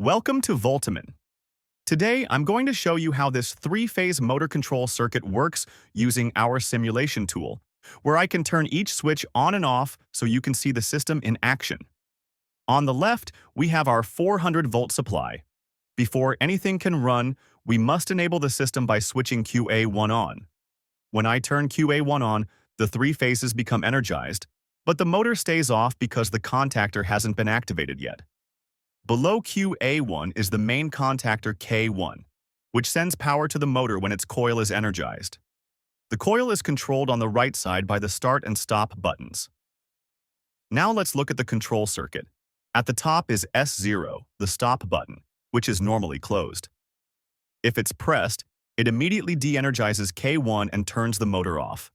Welcome to Voltamin. Today, I'm going to show you how this three-phase motor control circuit works using our simulation tool, where I can turn each switch on and off so you can see the system in action. On the left, we have our 400-volt supply. Before anything can run, we must enable the system by switching QA1 on. When I turn QA1 on, the three phases become energized, but the motor stays off because the contactor hasn't been activated yet. Below QA1 is the main contactor K1, which sends power to the motor when its coil is energized. The coil is controlled on the right side by the start and stop buttons. Now let's look at the control circuit. At the top is S0, the stop button, which is normally closed. If it's pressed, it immediately de-energizes K1 and turns the motor off.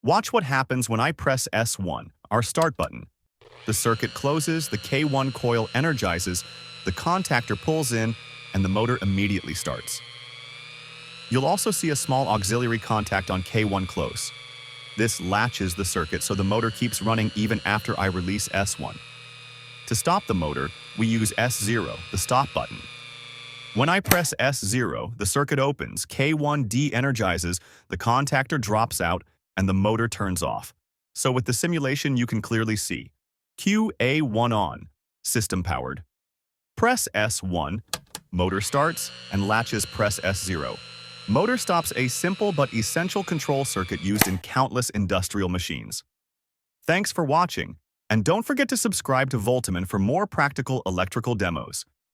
Watch what happens when I press S1, our start button. The circuit closes, the K1 coil energizes, the contactor pulls in, and the motor immediately starts. You'll also see a small auxiliary contact on K1 close. This latches the circuit so the motor keeps running even after I release S1. To stop the motor, we use S0, the stop button. When I press S0, the circuit opens, K1 de-energizes, the contactor drops out, and the motor turns off. So with the simulation you can clearly see QA1 on, system powered. Press S1, motor starts, and latches press S0. Motor stops, a simple but essential control circuit used in countless industrial machines. Thanks for watching, and don't forget to subscribe to Voltamin for more practical electrical demos.